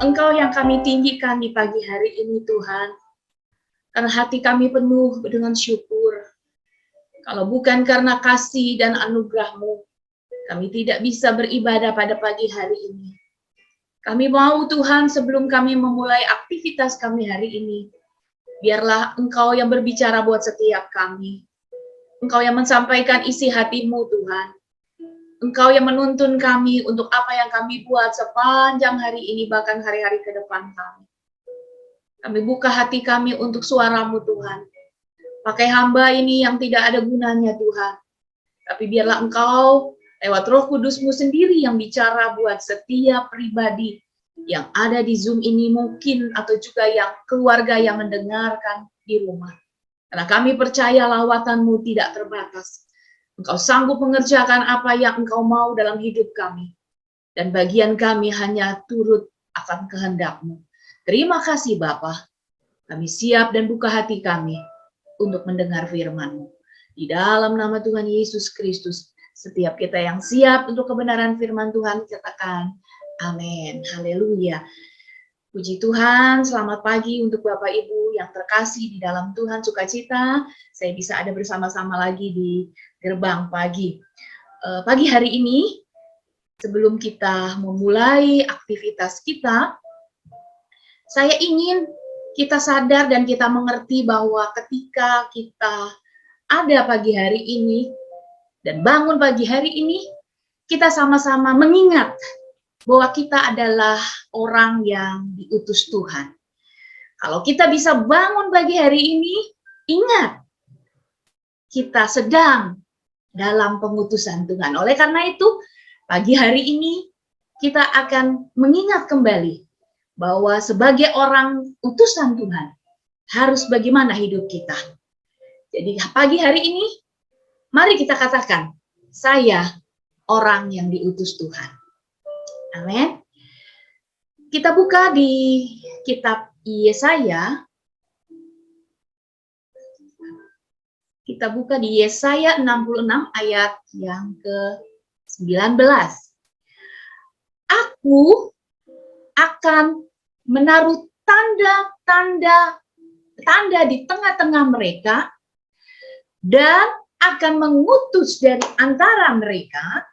Engkau yang kami tinggikan di pagi hari ini Tuhan. Karena hati kami penuh dengan syukur. Kalau bukan karena kasih dan anugerah-Mu, kami tidak bisa beribadah pada pagi hari ini. Kami mau Tuhan sebelum kami memulai aktivitas kami hari ini, biarlah Engkau yang berbicara buat setiap kami. Engkau yang menyampaikan isi hati-Mu Tuhan. Engkau yang menuntun kami untuk apa yang kami buat sepanjang hari ini, bahkan hari-hari ke depan kami. Kami buka hati kami untuk suara-Mu Tuhan. Pakai hamba ini yang tidak ada gunanya Tuhan. Tapi biarlah Engkau lewat Roh Kudus-Mu sendiri yang bicara buat setiap pribadi yang ada di Zoom ini mungkin, atau juga yang keluarga yang mendengarkan di rumah. Karena kami percaya lawatan-Mu tidak terbatas. Engkau sanggup mengerjakan apa yang Engkau mau dalam hidup kami. Dan bagian kami hanya turut akan kehendak-Mu. Terima kasih Bapa. Kami siap dan buka hati kami untuk mendengar firman-Mu. Di dalam nama Tuhan Yesus Kristus, setiap kita yang siap untuk kebenaran firman Tuhan, katakan amin. Haleluya. Puji Tuhan, selamat pagi untuk Bapak Ibu yang terkasih di dalam Tuhan, sukacita. Saya bisa ada bersama-sama lagi di gerbang pagi. Pagi hari ini, sebelum kita memulai aktivitas kita, saya ingin kita sadar dan kita mengerti bahwa ketika kita ada pagi hari ini dan bangun pagi hari ini, kita sama-sama mengingat bahwa kita adalah orang yang diutus Tuhan. Kalau kita bisa bangun pagi hari ini, ingat, kita sedang dalam pengutusan Tuhan. Oleh karena itu, pagi hari ini kita akan mengingat kembali bahwa sebagai orang utusan Tuhan, harus bagaimana hidup kita. Jadi pagi hari ini, mari kita katakan, saya orang yang diutus Tuhan. Amin. Kita buka di kitab Yesaya. Kita buka di Yesaya 66 ayat yang ke-19. Aku akan menaruh tanda di tengah-tengah mereka dan akan mengutus dari antara mereka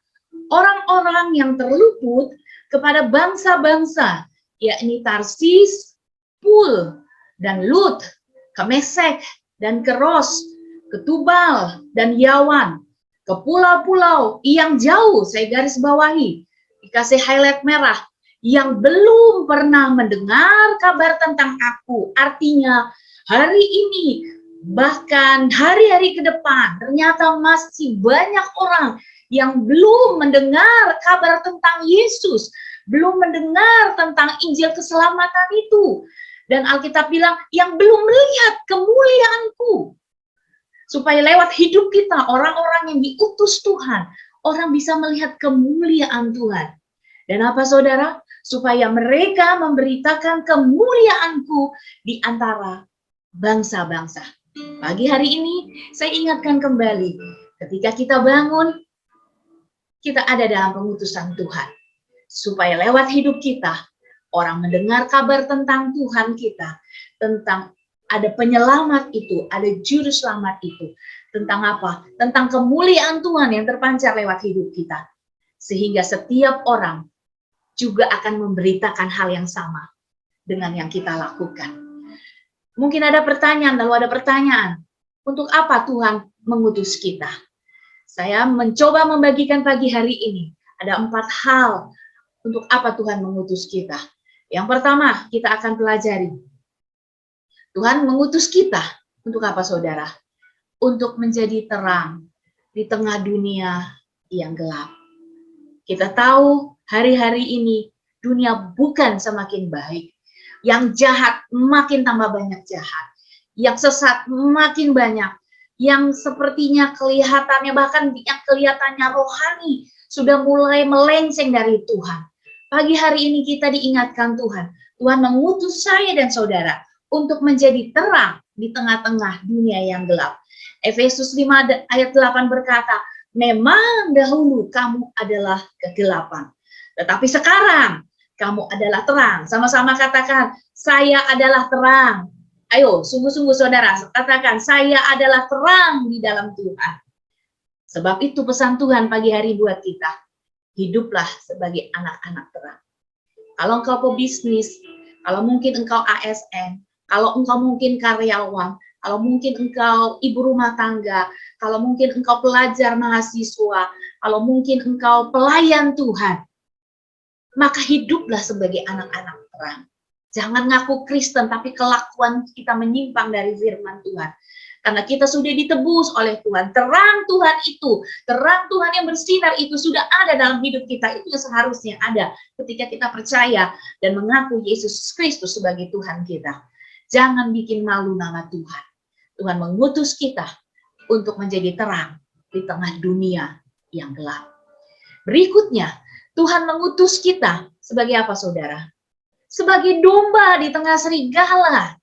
orang-orang yang terluput kepada bangsa-bangsa, yakni Tarsis, Pul, dan Lut, ke Mesek, dan ke Ros, ke Tubal, dan Yawan, ke pulau-pulau yang jauh, saya garis bawahi, dikasih highlight merah, yang belum pernah mendengar kabar tentang aku. Artinya hari ini, bahkan hari-hari ke depan, ternyata masih banyak orang yang belum mendengar kabar tentang Yesus, belum mendengar tentang Injil keselamatan itu. Dan Alkitab bilang, yang belum melihat kemuliaanku. Supaya lewat hidup kita, orang-orang yang diutus Tuhan, orang bisa melihat kemuliaan Tuhan. Dan apa saudara? Supaya mereka memberitakan kemuliaanku di antara bangsa-bangsa. Pagi hari ini saya ingatkan kembali, ketika kita bangun, kita ada dalam pengutusan Tuhan. Supaya lewat hidup kita, orang mendengar kabar tentang Tuhan kita, tentang ada penyelamat itu, ada juru selamat itu. Tentang apa? Tentang kemuliaan Tuhan yang terpancar lewat hidup kita. Sehingga setiap orang juga akan memberitakan hal yang sama dengan yang kita lakukan. Mungkin ada pertanyaan, lalu ada pertanyaan. Untuk apa Tuhan mengutus kita? Saya mencoba membagikan pagi hari ini. Ada 4 hal untuk apa Tuhan mengutus kita. Yang pertama, kita akan pelajari. Tuhan mengutus kita untuk apa saudara? Untuk menjadi terang di tengah dunia yang gelap. Kita tahu hari-hari ini dunia bukan semakin baik. Yang jahat makin tambah banyak jahat. Yang sesat makin banyak. Yang sepertinya kelihatannya, bahkan yang kelihatannya rohani, sudah mulai melenceng dari Tuhan. Pagi hari ini kita diingatkan Tuhan. Tuhan mengutus saya dan saudara untuk menjadi terang di tengah-tengah dunia yang gelap. Efesus 5 ayat 8 berkata, memang dahulu kamu adalah kegelapan. Tetapi sekarang Kamu adalah terang. Sama-sama katakan, saya adalah terang. Ayo, sungguh-sungguh saudara, katakan, saya adalah terang di dalam Tuhan. Sebab itu pesan Tuhan pagi hari buat kita. Hiduplah sebagai anak-anak terang. Kalau engkau pebisnis, kalau mungkin engkau ASN, kalau engkau mungkin karyawan, kalau mungkin engkau ibu rumah tangga, kalau mungkin engkau pelajar mahasiswa, kalau mungkin engkau pelayan Tuhan, maka hiduplah sebagai anak-anak terang. Jangan ngaku Kristen, tapi kelakuan kita menyimpang dari firman Tuhan. Karena kita sudah ditebus oleh Tuhan. Terang Tuhan itu, terang Tuhan yang bersinar itu sudah ada dalam hidup kita. Itu yang seharusnya ada ketika kita percaya dan mengaku Yesus Kristus sebagai Tuhan kita. Jangan bikin malu nama Tuhan. Tuhan mengutus kita untuk menjadi terang di tengah dunia yang gelap. Berikutnya, Tuhan mengutus kita sebagai apa, saudara? Sebagai domba di tengah serigala.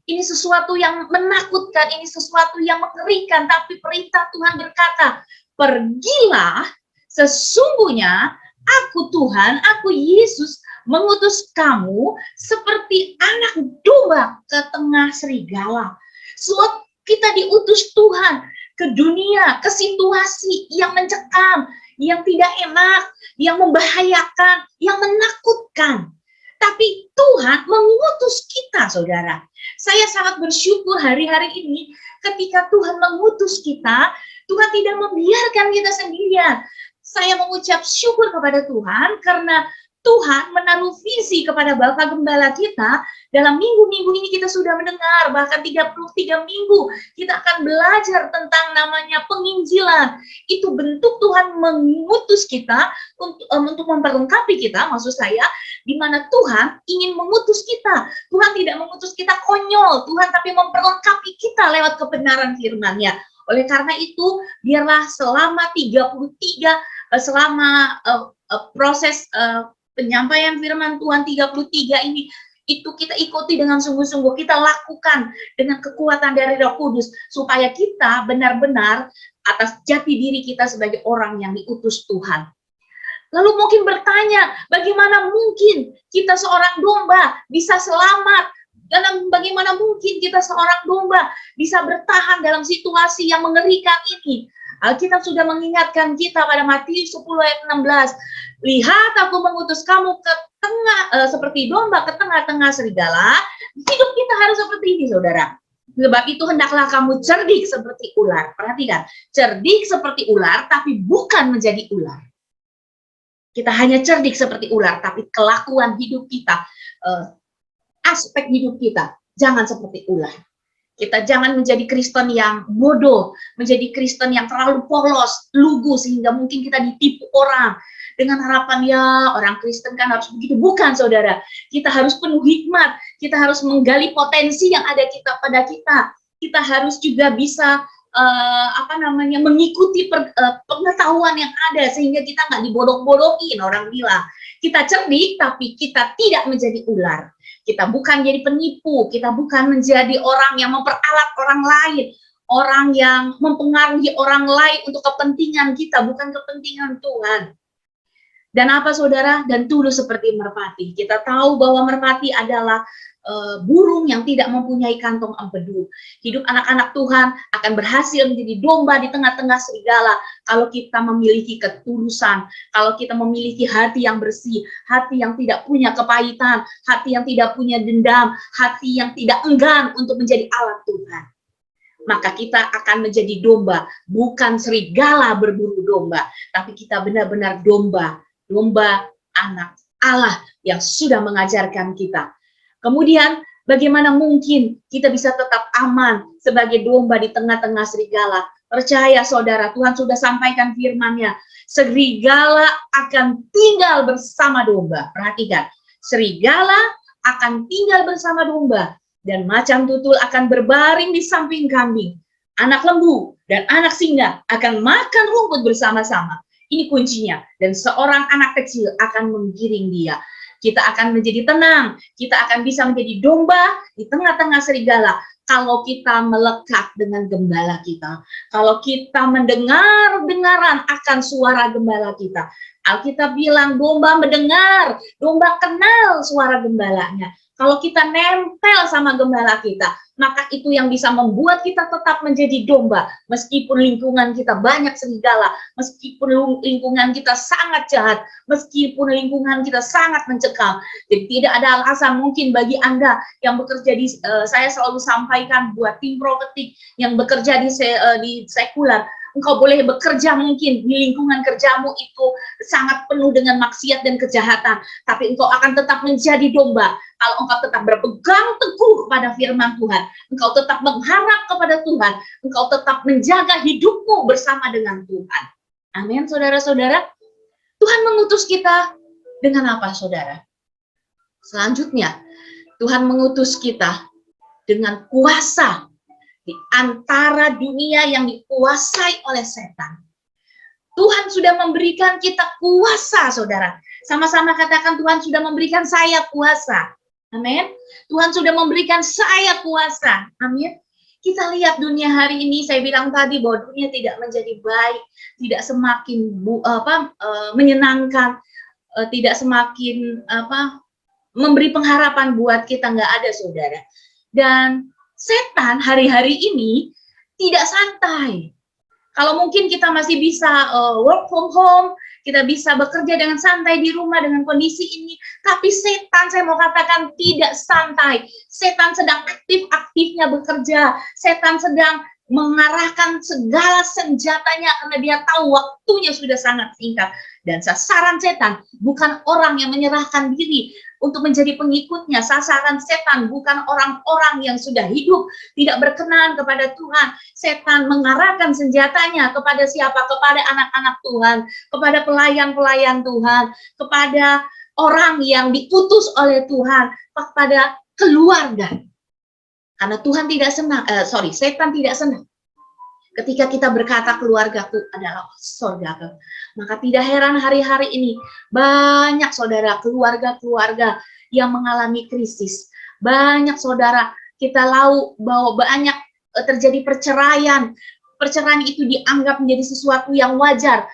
Ini sesuatu yang menakutkan, ini sesuatu yang mengerikan, tapi perintah Tuhan berkata, pergilah, sesungguhnya aku Tuhan, aku Yesus, mengutus kamu seperti anak domba ke tengah serigala. Sebab kita diutus Tuhan ke dunia, ke situasi yang mencekam, yang tidak enak, yang membahayakan, yang menakutkan. Tapi Tuhan mengutus kita, saudara. Saya sangat bersyukur hari-hari ini ketika Tuhan mengutus kita, Tuhan tidak membiarkan kita sendirian. Saya mengucap syukur kepada Tuhan karena Tuhan menaruh visi kepada Bapak Gembala kita. Dalam minggu-minggu ini kita sudah mendengar, bahkan 33 minggu kita akan belajar tentang namanya penginjilan. Itu bentuk Tuhan mengutus kita untuk memperlengkapi kita, maksud saya, di mana Tuhan ingin mengutus kita. Tuhan tidak mengutus kita konyol, Tuhan tapi memperlengkapi kita lewat kebenaran firman-Nya. Oleh karena itu, biarlah selama 33, selama proses penyampaian firman Tuhan 33 ini, itu kita ikuti dengan sungguh-sungguh, kita lakukan dengan kekuatan dari Roh Kudus, supaya kita benar-benar atas jati diri kita sebagai orang yang diutus Tuhan. Lalu mungkin bertanya, bagaimana mungkin kita seorang domba bisa selamat? Dan bagaimana mungkin kita seorang domba bisa bertahan dalam situasi yang mengerikan ini? Alkitab sudah mengingatkan kita pada Matius 10 ayat 16. Lihat, aku mengutus kamu ke tengah, seperti domba ke tengah-tengah serigala. Hidup kita harus seperti ini, saudara. Sebab itu hendaklah kamu cerdik seperti ular. Perhatikan, cerdik seperti ular, tapi bukan menjadi ular. Kita hanya cerdik seperti ular, tapi kelakuan hidup kita, aspek hidup kita, jangan seperti ular. Kita jangan menjadi Kristen yang bodoh, menjadi Kristen yang terlalu polos, lugu, sehingga mungkin kita ditipu orang dengan harapan, ya orang Kristen kan harus begitu. Bukan, saudara. Kita harus penuh hikmat, kita harus menggali potensi yang ada pada kita. Kita harus juga bisa mengikuti pengetahuan yang ada, sehingga kita nggak dibodoh-bodohin. Orang bilang kita cerdik, tapi kita tidak menjadi ular. Kita bukan jadi penipu, kita bukan menjadi orang yang memperalat orang lain, orang yang mempengaruhi orang lain untuk kepentingan kita, bukan kepentingan Tuhan. Dan apa, saudara? Dan tulus seperti merpati. Kita tahu bahwa merpati adalah burung yang tidak mempunyai kantong empedu. Hidup anak-anak Tuhan akan berhasil menjadi domba di tengah-tengah serigala kalau kita memiliki ketulusan, kalau kita memiliki hati yang bersih, hati yang tidak punya kepahitan, hati yang tidak punya dendam, hati yang tidak enggan untuk menjadi alat Tuhan. Maka kita akan menjadi domba, bukan serigala berburu domba, tapi kita benar-benar domba anak Allah yang sudah mengajarkan kita. Kemudian bagaimana mungkin kita bisa tetap aman sebagai domba di tengah-tengah serigala? Percaya, saudara, Tuhan sudah sampaikan firman-Nya. Serigala akan tinggal bersama domba. Perhatikan, serigala akan tinggal bersama domba, dan macan tutul akan berbaring di samping kambing. Anak lembu dan anak singa akan makan rumput bersama-sama. Ini kuncinya. Dan seorang anak kecil akan menggiring dia. Kita akan menjadi tenang, kita akan bisa menjadi domba di tengah-tengah serigala, kalau kita melekat dengan gembala kita, kalau kita mendengar-dengaran akan suara gembala kita. Alkitab bilang domba mendengar, domba kenal suara gembalanya. Kalau kita nempel sama gembala kita, maka itu yang bisa membuat kita tetap menjadi domba. Meskipun lingkungan kita banyak serigala, meskipun lingkungan kita sangat jahat, meskipun lingkungan kita sangat mencekam. Jadi tidak ada alasan mungkin bagi Anda yang bekerja di, saya selalu sampaikan buat tim propetik yang bekerja di sekular, engkau boleh bekerja mungkin di lingkungan kerjamu itu sangat penuh dengan maksiat dan kejahatan, tapi engkau akan tetap menjadi domba kalau engkau tetap berpegang teguh kepada firman Tuhan, engkau tetap mengharap kepada Tuhan, engkau tetap menjaga hidupmu bersama dengan Tuhan. Amin, saudara-saudara. Tuhan mengutus kita dengan apa, saudara? Selanjutnya, Tuhan mengutus kita dengan kuasa di antara dunia yang dikuasai oleh setan. Tuhan sudah memberikan kita kuasa, saudara. Sama-sama katakan, Tuhan sudah memberikan saya kuasa. Amin. Tuhan sudah memberikan saya kuasa. Amin. Kita lihat dunia hari ini, saya bilang tadi bahwa dunia tidak menjadi baik, tidak semakin menyenangkan, tidak semakin memberi pengharapan buat kita, nggak ada, saudara. Dan setan hari-hari ini tidak santai. Kalau mungkin kita masih bisa work from home, kita bisa bekerja dengan santai di rumah dengan kondisi ini, tapi setan, saya mau katakan, tidak santai. Setan sedang aktif-aktifnya bekerja, setan sedang mengarahkan segala senjatanya karena dia tahu waktunya sudah sangat singkat. Dan sasaran setan bukan orang yang menyerahkan diri untuk menjadi pengikutnya. Sasaran setan bukan orang-orang yang sudah hidup tidak berkenan kepada Tuhan. Setan mengarahkan senjatanya kepada siapa? Kepada anak-anak Tuhan, kepada pelayan-pelayan Tuhan, kepada orang yang diutus oleh Tuhan, kepada keluarga. Karena Tuhan tidak senang, setan tidak senang ketika kita berkata keluargaku adalah surgaku. Maka tidak heran hari-hari ini banyak saudara keluarga-keluarga yang mengalami krisis. Banyak saudara, kita tahu bahwa banyak terjadi perceraian. Perceraian itu dianggap menjadi sesuatu yang wajar.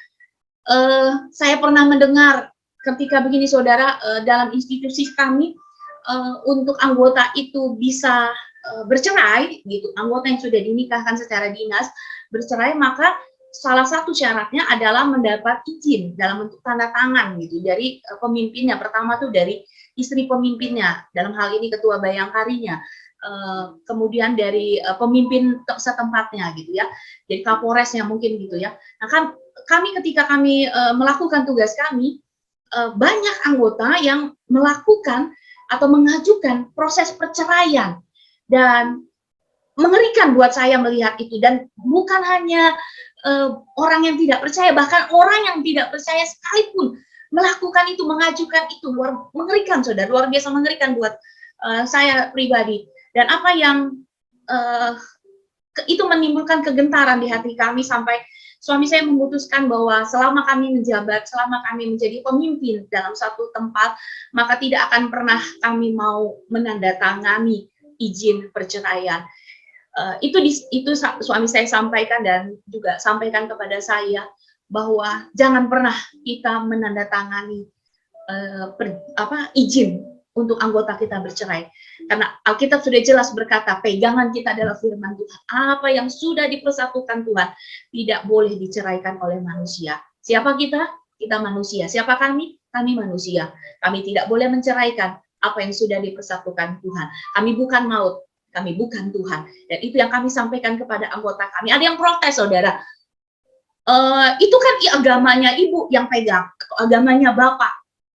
Saya pernah mendengar ketika begini saudara, dalam institusi kami, untuk anggota itu bisa bercerai, gitu, anggota yang sudah dinikahkan secara dinas bercerai, maka salah satu syaratnya adalah mendapat izin dalam bentuk tanda tangan, gitu, dari pemimpinnya. Pertama tuh dari istri pemimpinnya, dalam hal ini ketua bayangkarinya, kemudian dari pemimpin setempatnya, gitu ya, jadi kapolresnya mungkin, gitu ya. Nah kan kami ketika kami melakukan tugas kami, banyak anggota yang melakukan atau mengajukan proses perceraian. Dan mengerikan buat saya melihat itu. Dan bukan hanya orang yang tidak percaya, bahkan orang yang tidak percaya sekalipun melakukan itu, mengajukan itu. Mengerikan, saudara, luar biasa mengerikan buat saya pribadi. Dan apa yang itu menimbulkan kegentaran di hati kami, sampai suami saya memutuskan bahwa selama kami menjabat, selama kami menjadi pemimpin dalam satu tempat, maka tidak akan pernah kami mau menandatangani izin perceraian. Itu suami saya sampaikan dan juga sampaikan kepada saya bahwa jangan pernah kita menandatangani izin untuk anggota kita bercerai, karena Alkitab sudah jelas berkata pegangan kita adalah firman Tuhan. Apa yang sudah dipersatukan Tuhan tidak boleh diceraikan oleh manusia. Siapa kita? Kita manusia. Siapa kami? Kami manusia. Kami tidak boleh menceraikan apa yang sudah dipersatukan Tuhan. Kami bukan maut, kami bukan Tuhan. Dan itu yang kami sampaikan kepada anggota kami. Ada yang protes, saudara. Itu kan agamanya ibu yang pegang, atau agamanya bapak.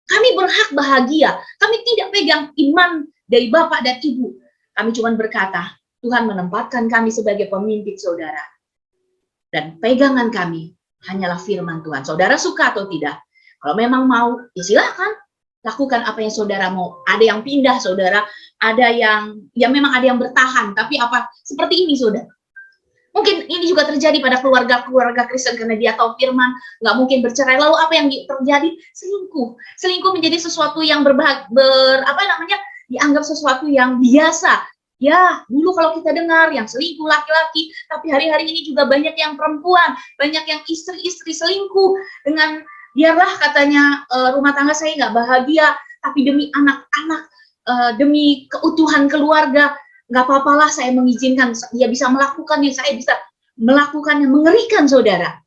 Kami berhak bahagia. Kami tidak pegang iman dari bapak dan ibu. Kami cuma berkata, Tuhan menempatkan kami sebagai pemimpin, saudara. Dan pegangan kami hanyalah firman Tuhan. Saudara suka atau tidak? Kalau memang mau, ya silakan. Lakukan apa yang saudara mau. Ada yang pindah, saudara. Ada yang, ya memang ada yang bertahan. Tapi apa? Seperti ini, saudara. Mungkin ini juga terjadi pada keluarga-keluarga Kristen karena dia tahu firman, nggak mungkin bercerai. Lalu apa yang terjadi? Selingkuh. Selingkuh menjadi sesuatu yang dianggap sesuatu yang biasa. Ya, dulu kalau kita dengar yang selingkuh laki-laki, tapi hari-hari ini juga banyak yang perempuan, banyak yang istri-istri selingkuh dengan biarlah katanya rumah tangga saya nggak bahagia, tapi demi anak-anak, demi keutuhan keluarga, nggak apa-apalah saya mengizinkan dia bisa melakukannya, saya bisa melakukannya. Mengerikan, saudara.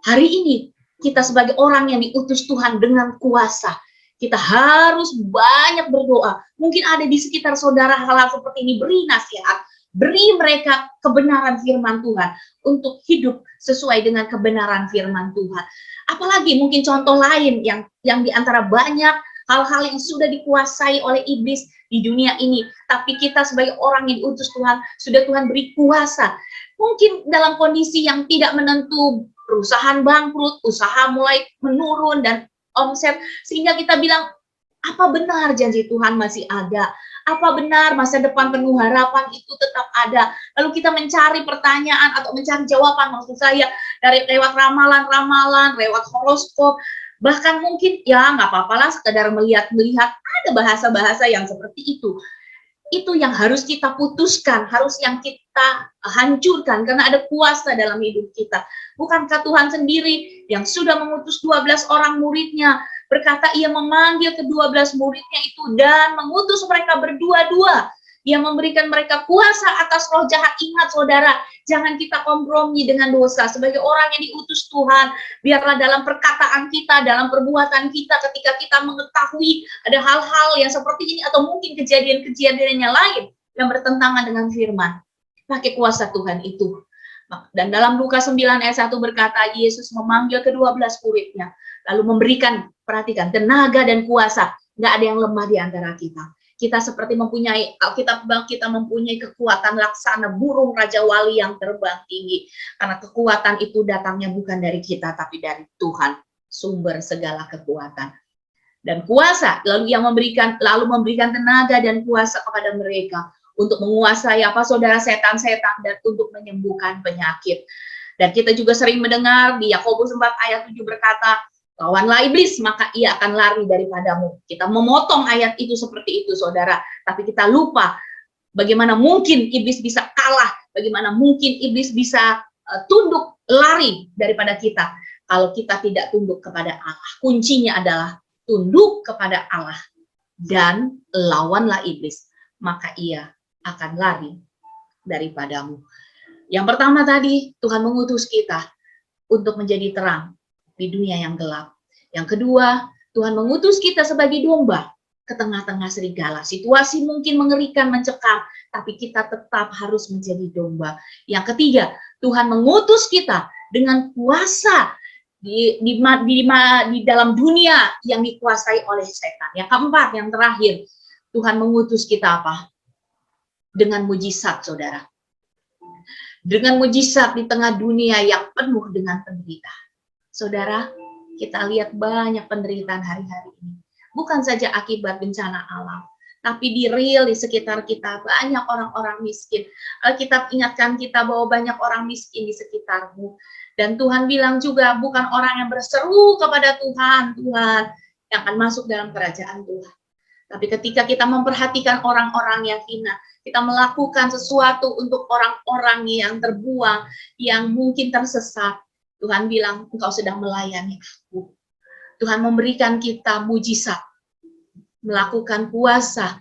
Hari ini kita sebagai orang yang diutus Tuhan dengan kuasa, kita harus banyak berdoa. Mungkin ada di sekitar saudara hal-hal seperti ini, beri nasihat, beri mereka kebenaran firman Tuhan untuk hidup sesuai dengan kebenaran firman Tuhan. Apalagi mungkin contoh lain yang di antara banyak hal-hal yang sudah dikuasai oleh iblis di dunia ini, tapi kita sebagai orang yang diutus Tuhan, sudah Tuhan beri kuasa. Mungkin dalam kondisi yang tidak menentu, perusahaan bangkrut, usaha mulai menurun dan omset, sehingga kita bilang, apa benar janji Tuhan masih ada? Apa benar masa depan penuh harapan itu tetap ada? Lalu kita mencari pertanyaan atau mencari jawaban, maksud saya, dari lewat ramalan-ramalan, lewat horoskop, bahkan mungkin ya nggak apa-apalah sekedar melihat-melihat, ada bahasa-bahasa yang seperti itu. Itu yang harus kita putuskan, harus yang kita hancurkan, karena ada kuasa dalam hidup kita. Bukankah Tuhan sendiri yang sudah mengutus 12 orang muridnya, berkata ia memanggil ke-12 muridnya itu dan mengutus mereka berdua-dua. Ia memberikan mereka kuasa atas roh jahat. Ingat saudara, jangan kita kompromi dengan dosa. Sebagai orang yang diutus Tuhan, biarlah dalam perkataan kita, dalam perbuatan kita, ketika kita mengetahui ada hal-hal yang seperti ini, atau mungkin kejadian-kejadian yang lain yang bertentangan dengan firman, pakai kuasa Tuhan itu. Dan dalam Lukas 9 ayat 1 berkata, Yesus memanggil ke-12 muridnya, lalu memberikan, perhatikan, tenaga dan kuasa. Nggak ada yang lemah di antara kita. Kita seperti mempunyai, kita mempunyai kekuatan laksana burung Raja Wali yang terbang tinggi. Karena kekuatan itu datangnya bukan dari kita, tapi dari Tuhan, sumber segala kekuatan. Dan kuasa, lalu memberikan tenaga dan kuasa kepada mereka untuk menguasai apa saudara, setan-setan, dan untuk menyembuhkan penyakit. Dan kita juga sering mendengar di Yakobus 4 ayat 7 berkata, lawanlah iblis, maka ia akan lari daripadamu. Kita memotong ayat itu seperti itu, saudara. Tapi kita lupa bagaimana mungkin iblis bisa kalah, bagaimana mungkin iblis bisa tunduk, lari daripada kita. Kalau kita tidak tunduk kepada Allah. Kuncinya adalah tunduk kepada Allah dan lawanlah iblis, maka ia akan lari daripadamu. Yang pertama tadi, Tuhan mengutus kita untuk menjadi terang di dunia yang gelap. Yang kedua, Tuhan mengutus kita sebagai domba ke tengah-tengah serigala. Situasi mungkin mengerikan, mencekam, tapi kita tetap harus menjadi domba. Yang ketiga, Tuhan mengutus kita dengan kuasa di dalam dunia yang dikuasai oleh setan. Yang keempat, yang terakhir, Tuhan mengutus kita apa? Dengan mujizat, saudara. Dengan mujizat di tengah dunia yang penuh dengan penderitaan. Saudara, kita lihat banyak penderitaan hari-hari ini. Bukan saja akibat bencana alam, tapi di real di sekitar kita banyak orang-orang miskin. Alkitab ingatkan kita bahwa banyak orang miskin di sekitarmu. Dan Tuhan bilang juga bukan orang yang berseru kepada Tuhan yang akan masuk dalam kerajaan Tuhan. Tapi ketika kita memperhatikan orang-orang yang hina, kita melakukan sesuatu untuk orang-orang yang terbuang, yang mungkin tersesat, Tuhan bilang, engkau sedang melayani aku. Tuhan memberikan kita mujizat, melakukan kuasa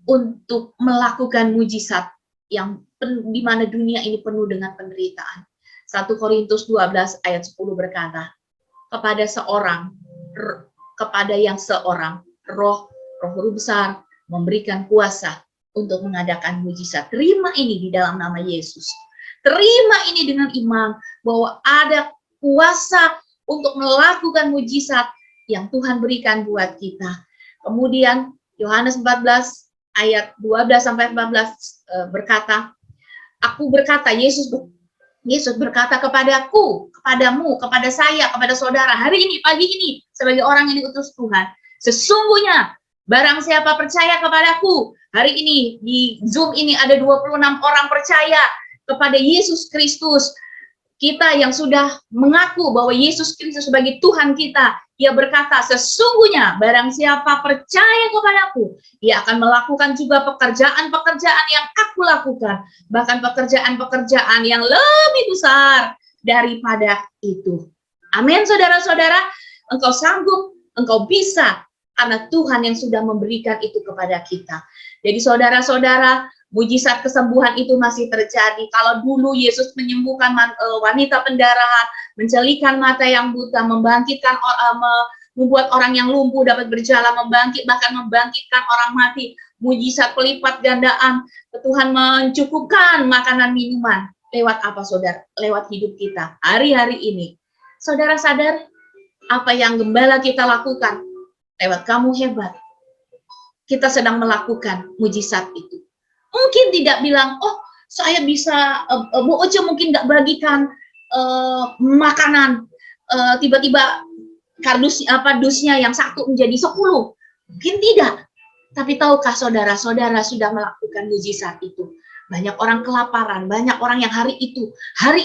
untuk melakukan mujizat yang di mana dunia ini penuh dengan penderitaan. 1 Korintus 12 ayat 10 berkata, kepada yang seorang roh guru besar memberikan kuasa untuk mengadakan mujizat. Terima ini di dalam nama Yesus. Terima ini dengan iman bahwa ada kuasa untuk melakukan mujizat yang Tuhan berikan buat kita. Kemudian Yohanes 14 ayat 12 sampai 14 berkata, aku berkata, Yesus berkata kepadaku, kepadamu, kepada saya, kepada saudara, hari ini, pagi ini, sebagai orang yang diutus Tuhan, sesungguhnya barang siapa percaya kepadaku, hari ini di Zoom ini ada 26 orang percaya kepada Yesus Kristus, Kita yang sudah mengaku bahwa Yesus Kristus sebagai Tuhan kita, Ia berkata, sesungguhnya barang siapa percaya kepadaku, Ia akan melakukan juga pekerjaan-pekerjaan yang aku lakukan, bahkan pekerjaan-pekerjaan yang lebih besar daripada itu. Amin, saudara-saudara. Engkau sanggup, engkau bisa, karena Tuhan yang sudah memberikan itu kepada kita. Jadi saudara-saudara, mujizat kesembuhan itu masih terjadi. Kalau dulu Yesus menyembuhkan wanita pendarahan, mencelikan mata yang buta, membangkitkan membuat orang yang lumpuh dapat berjalan, bahkan membangkitkan orang mati, mujizat pelipat gandaan. Tuhan mencukupkan makanan minuman. Lewat apa, saudara? Lewat hidup kita hari-hari ini. Saudara sadar apa yang gembala kita lakukan? Lewat kamu hebat, kita sedang melakukan mujizat itu. Mungkin tidak bilang, oh saya bisa, Bu Oce mungkin nggak bagikan makanan, tiba-tiba kardus dusnya yang 1 menjadi 10. Mungkin tidak. Tapi tahukah saudara-saudara sudah melakukan mujizat itu? Banyak orang kelaparan, banyak orang yang hari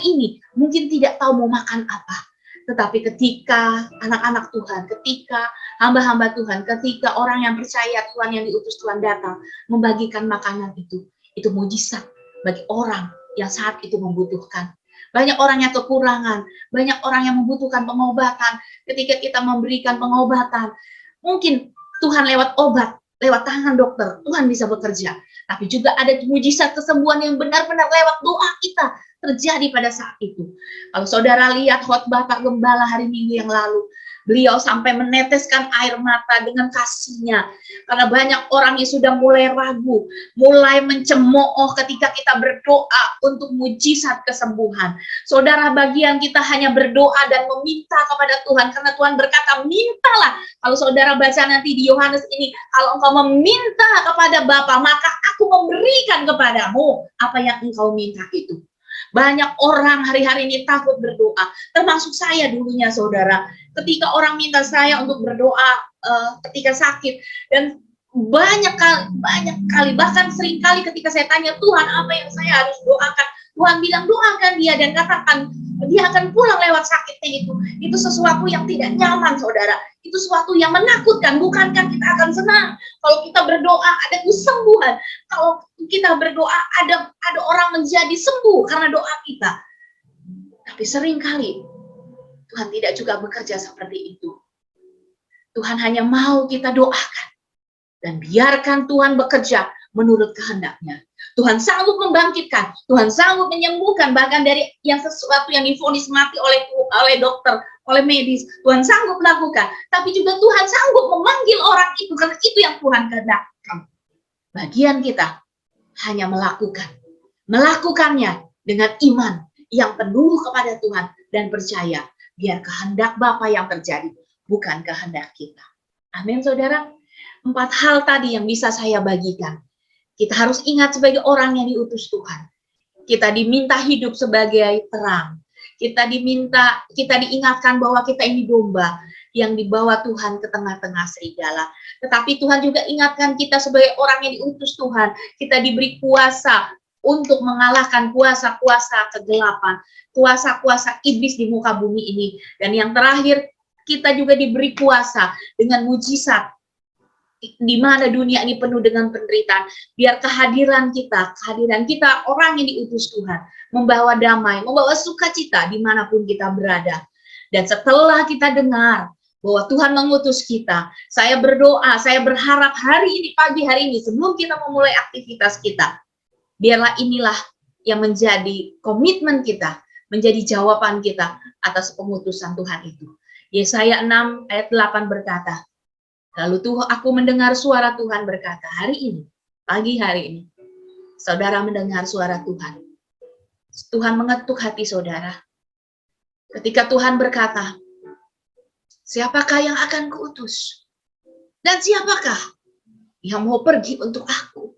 ini mungkin tidak tahu mau makan apa. Tetapi ketika anak-anak Tuhan, ketika hamba-hamba Tuhan, ketika orang yang percaya Tuhan yang diutus Tuhan datang membagikan makanan itu mujizat bagi orang yang saat itu membutuhkan. Banyak orang yang kekurangan, banyak orang yang membutuhkan pengobatan. Ketika kita memberikan pengobatan, mungkin Tuhan lewat obat, lewat tangan dokter, Tuhan bisa bekerja. Tapi juga ada mujizat kesembuhan yang benar-benar lewat doa kita terjadi pada saat itu. Kalau saudara lihat khotbah Pak Gembala hari Minggu yang lalu, beliau sampai meneteskan air mata dengan kasihnya. Karena banyak orang yang sudah mulai ragu, mulai mencemooh ketika kita berdoa untuk mujizat kesembuhan. Saudara, bagian kita hanya berdoa dan meminta kepada Tuhan. Karena Tuhan berkata, mintalah. Kalau saudara baca nanti di Yohanes ini, kalau engkau meminta kepada Bapa, maka aku memberikan kepadamu apa yang engkau minta itu. Banyak orang hari-hari ini takut berdoa, termasuk saya dulunya, saudara. Ketika orang minta saya untuk berdoa ketika sakit, dan banyak kali, bahkan sering kali ketika saya tanya Tuhan apa yang saya harus doakan, Tuhan bilang doakan dia dan katakan dia akan pulang lewat sakitnya itu. Itu sesuatu yang tidak nyaman, saudara. Itu sesuatu yang menakutkan. Bukankah kita akan senang kalau kita berdoa ada kesembuhan? Kalau kita berdoa ada orang menjadi sembuh karena doa kita. Tapi sering kali Tuhan tidak juga bekerja seperti itu. Tuhan hanya mau kita doakan dan biarkan Tuhan bekerja menurut kehendaknya. Tuhan sanggup membangkitkan, Tuhan sanggup menyembuhkan, bahkan dari yang sesuatu yang divonis mati oleh dokter, oleh medis, Tuhan sanggup melakukan. Tapi juga Tuhan sanggup memanggil orang itu, karena itu yang Tuhan kehendakkan. Bagian kita hanya melakukannya dengan iman yang penuh kepada Tuhan dan percaya, biar kehendak Bapa yang terjadi, bukan kehendak kita. Amin, saudara. 4 hal tadi yang bisa saya bagikan. Kita harus ingat sebagai orang yang diutus Tuhan. Kita diminta hidup sebagai terang. Kita diingatkan bahwa kita ini domba yang dibawa Tuhan ke tengah-tengah serigala. Tetapi Tuhan juga ingatkan kita sebagai orang yang diutus Tuhan. Kita diberi kuasa untuk mengalahkan kuasa-kuasa kegelapan, kuasa-kuasa iblis di muka bumi ini. Dan yang terakhir, kita juga diberi kuasa dengan mujizat di mana dunia ini penuh dengan penderitaan, biar kehadiran kita orang yang diutus Tuhan, membawa damai, membawa sukacita dimanapun kita berada. Dan setelah kita dengar bahwa Tuhan mengutus kita, saya berdoa, saya berharap hari ini, pagi hari ini, sebelum kita memulai aktivitas kita, biarlah inilah yang menjadi komitmen kita, menjadi jawaban kita atas pengutusan Tuhan itu. Yesaya 6 ayat 8 berkata, lalu aku mendengar suara Tuhan berkata, hari ini, pagi hari ini, saudara mendengar suara Tuhan. Tuhan mengetuk hati saudara. Ketika Tuhan berkata, siapakah yang akan kuutus? Dan siapakah yang mau pergi untuk aku?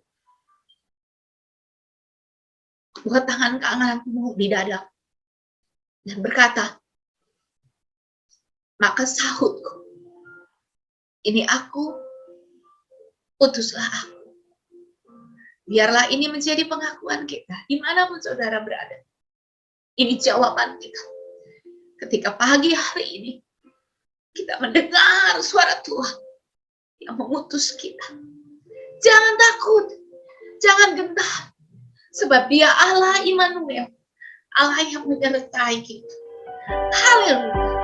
Buat tangan kananmu di dada. Dan berkata, maka sahutku, ini aku, utuslah aku. Biarlah ini menjadi pengakuan kita, dimanapun saudara berada. Ini jawaban kita. Ketika pagi hari ini kita mendengar suara Tuhan yang mengutus kita. Jangan takut, jangan gentar, sebab Dia Allah Immanuel, Allah yang menyertai kita. Haleluya.